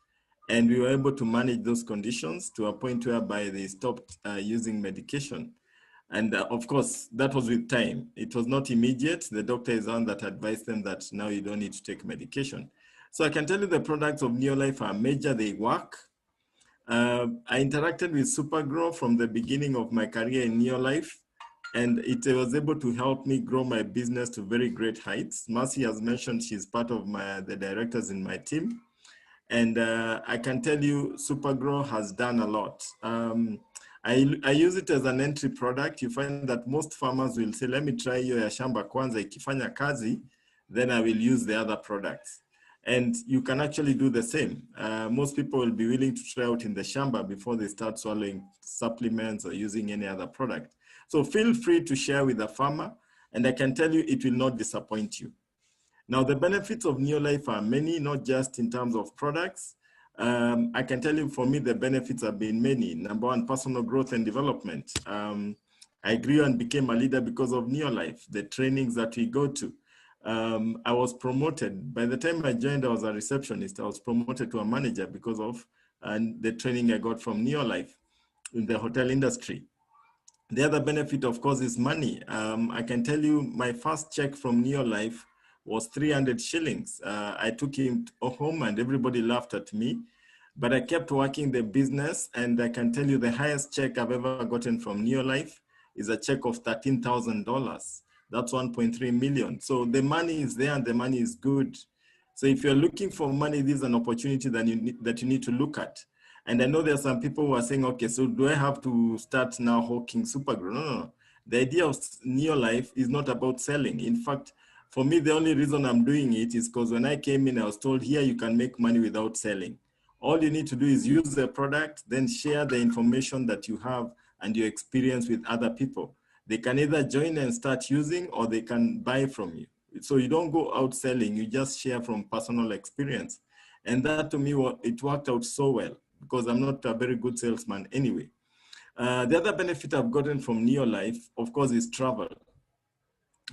Speaker 3: and we were able to manage those conditions to a point whereby they stopped using medication. And of course, that was with time. It was not immediate. The doctor is the one that advised them that now you don't need to take medication. So I can tell you the products of Neolife are major, they work. I interacted with Super Gro from the beginning of my career in Neolife, and it was able to help me grow my business to very great heights. Mercy has mentioned she's part of the directors in my team. And I can tell you, Super Gro has done a lot. I use it as an entry product. You find that most farmers will say, let me try hiyo ya shamba kwanza, ikifanya kazi, then I will use the other products. And you can actually do the same. Most people will be willing to try out in the shamba before they start swallowing supplements or using any other product. So feel free to share with the farmer, and I can tell you it will not disappoint you. Now, the benefits of Neolife are many, not just in terms of products. I can tell you, for me, the benefits have been many. Number one, personal growth and development. I grew and became a leader because of Neolife, the trainings that we go to. I was promoted. By the time I joined, I was a receptionist. I was promoted to a manager because of the training I got from Neolife in the hotel industry. The other benefit, of course, is money. I can tell you my first check from Neolife was 300 shillings. I took him home and everybody laughed at me, but I kept working the business, and I can tell you the highest check I've ever gotten from Neolife is a check of $13,000. That's 1.3 million. So the money is there and the money is good. So if you're looking for money, this is an opportunity that you need to look at. And I know there are some people who are saying, okay, so do I have to start now hawking Super Gro? No, no, no. The idea of Neolife is not about selling. In fact, for me, the only reason I'm doing it is because when I came in, I was told here you can make money without selling. All you need to do is use the product, then share the information that you have and your experience with other people. They can either join and start using, or they can buy from you. So you don't go out selling, you just share from personal experience. And that, to me, it worked out so well, because I'm not a very good salesman anyway. The other benefit I've gotten from Neolife, of course, is travel.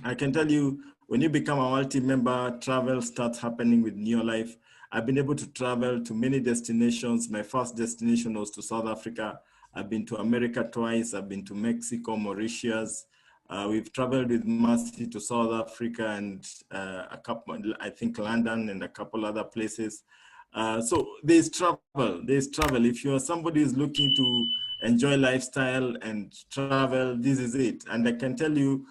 Speaker 3: I can tell you, when you become a multi-member, travel starts happening with Neolife. I've been able to travel to many destinations. My first destination was to South Africa. I've been to America twice. I've been to Mexico, Mauritius. We've traveled with Mercy to South Africa and a couple, I think London and a couple other places. So there's travel. If you're somebody who's looking to enjoy lifestyle and travel, this is it. And I can tell you,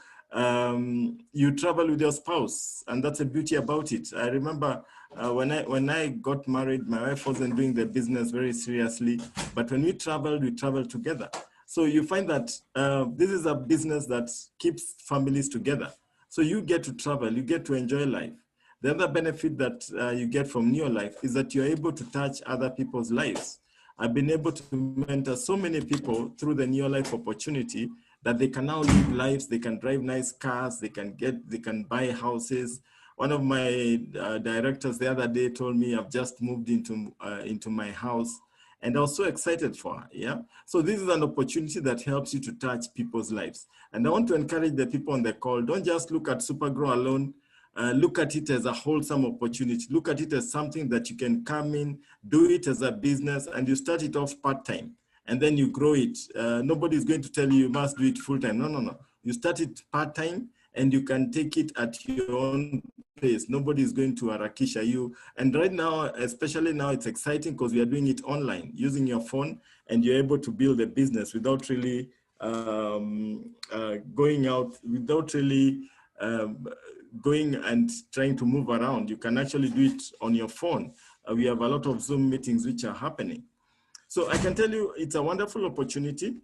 Speaker 3: you travel with your spouse, and that's the beauty about it. I remember when I got married, my wife wasn't doing the business very seriously, but when we traveled together. So you find that this is a business that keeps families together. So you get to travel, you get to enjoy life. The other benefit that you get from Neolife is that you're able to touch other people's lives. I've been able to mentor so many people through the Neolife opportunity that they can now live lives, they can drive nice cars, they can buy houses. One of my directors the other day told me, I've just moved into my house, and I was so excited for her, yeah? So this is an opportunity that helps you to touch people's lives. And I want to encourage the people on the call, don't just look at Super Gro alone, look at it as a wholesome opportunity. Look at it as something that you can come in, do it as a business, and you start it off part-time, and then you grow it. Nobody's going to tell you must do it full-time. No, no, no. You start it part-time, and you can take it at your own pace. Nobody is going to harakisha you. And right now, especially now, it's exciting because we are doing it online, using your phone, and you're able to build a business without really going out, without really going and trying to move around. You can actually do it on your phone. We have a lot of Zoom meetings which are happening. So I can tell you it's a wonderful opportunity.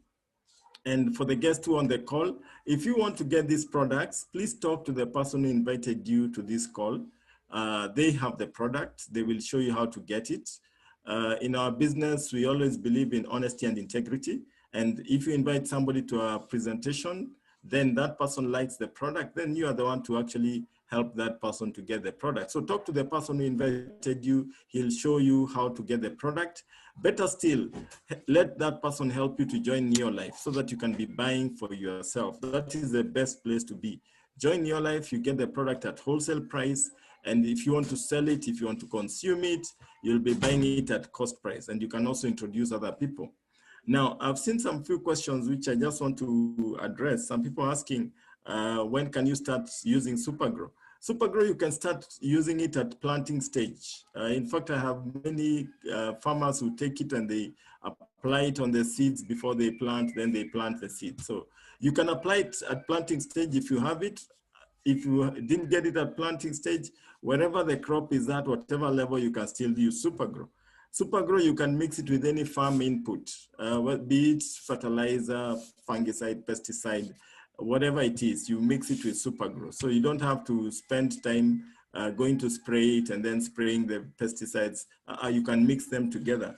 Speaker 3: And for the guests who are on the call, if you want to get these products, please talk to the person who invited you to this call. They have the product. They will show you how to get it. In our business, we always believe in honesty and integrity. And if you invite somebody to a presentation, then that person likes the product, then you are the one to actually help that person to get the product. So talk to the person who invited you. He'll show you how to get the product. Better still, let that person help you to join Neolife so that you can be buying for yourself. That is the best place to be. Join Neolife, you get the product at wholesale price. And if you want to sell it, if you want to consume it, you'll be buying it at cost price. And you can also introduce other people. Now, I've seen some few questions which I just want to address. Some people asking, when can you start using Super Gro? Super Gro, you can start using it at planting stage. In fact, I have many farmers who take it and they apply it on the seeds before they plant, then they plant the seed. So you can apply it at planting stage if you have it. If you didn't get it at planting stage, wherever the crop is at, whatever level, you can still use Super Gro. Super Gro, you can mix it with any farm input, be it fertilizer, fungicide, pesticide, whatever it is, you mix it with Super Gro. So you don't have to spend time going to spray it and then spraying the pesticides. You can mix them together.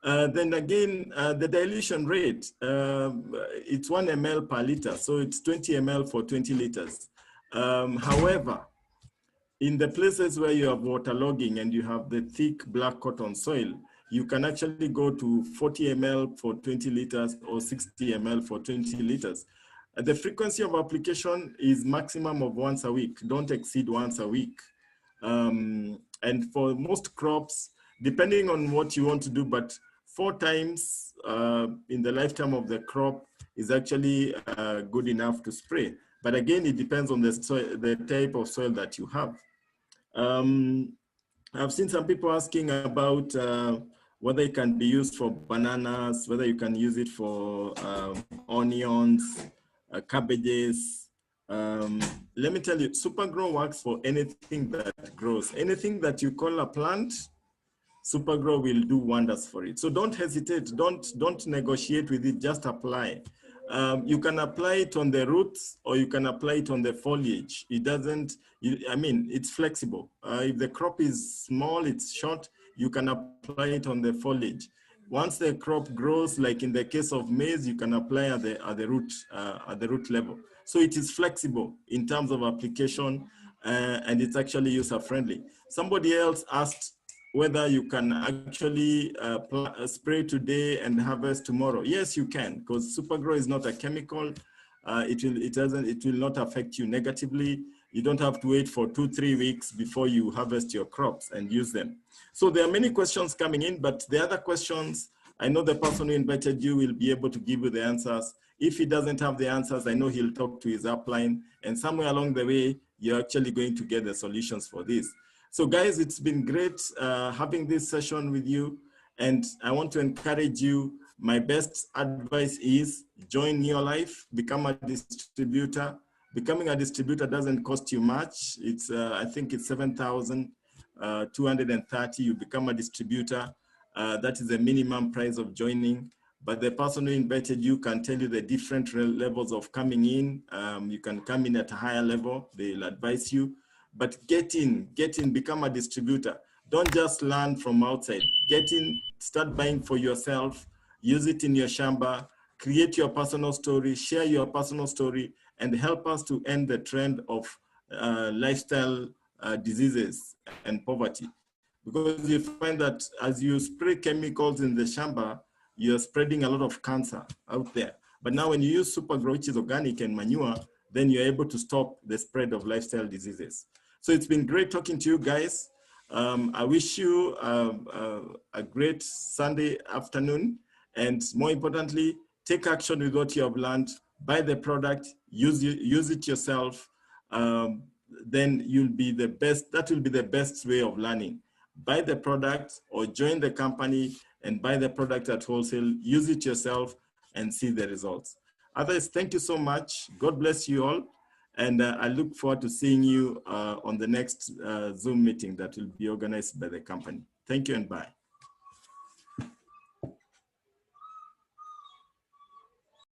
Speaker 3: Then again, the dilution rate, it's 1 ml per liter. So it's 20 ml for 20 liters. However, in the places where you have waterlogging and you have the thick black cotton soil, you can actually go to 40 ml for 20 liters or 60 ml for 20 liters. The frequency of application is maximum of once a week. Don't exceed once a week. And for most crops, depending on what you want to do, but 4 times in the lifetime of the crop is actually good enough to spray. But again, it depends on the soil, the type of soil that you have. I've seen some people asking about whether it can be used for bananas, whether you can use it for onions, cabbages. Let me tell you, Super Gro works for anything that grows. Anything that you call a plant, Super Gro will do wonders for it. So don't hesitate, don't negotiate with it, just apply. You can apply it on the roots or you can apply it on the foliage. It doesn't, I mean, it's flexible. If the crop is small, it's short, you can apply it on the foliage. Once the crop grows, like in the case of maize, you can apply at the root level. So it is flexible in terms of application and it's actually user friendly. Somebody else asked whether you can actually spray today and harvest tomorrow. Yes, you can, because Super Gro is not a chemical. It will not affect you negatively. You don't have to wait for 2-3 weeks before you harvest your crops and use them. So there are many questions coming in, but the other questions, I know the person who invited you will be able to give you the answers. If he doesn't have the answers, I know he'll talk to his upline, and somewhere along the way, you're actually going to get the solutions for this. So guys, it's been great having this session with you, and I want to encourage you. My best advice is join Neolife, become a distributor. Becoming a distributor doesn't cost you much. It's I think it's 7,230. You become a distributor. That is the minimum price of joining. But the person who invited you can tell you the different levels of coming in. You can come in at a higher level. They'll advise you. But get in, become a distributor. Don't just learn from outside. Get in, start buying for yourself, use it in your shamba, create your personal story, share your personal story, and help us to end the trend of lifestyle diseases and poverty. Because you find that as you spray chemicals in the shamba, you're spreading a lot of cancer out there. But now when you use Super Gro, which is organic and manure, then you're able to stop the spread of lifestyle diseases. So it's been great talking to you guys. I wish you a great Sunday afternoon. And more importantly, take action with what you have learned, buy the product, use it yourself. Then you'll be the best, that will be the best way of learning. Buy the product or join the company and buy the product at wholesale, use it yourself and see the results. Others, thank you so much. God bless you all. And I look forward to seeing you on the next Zoom meeting that will be organized by the company. Thank you and bye.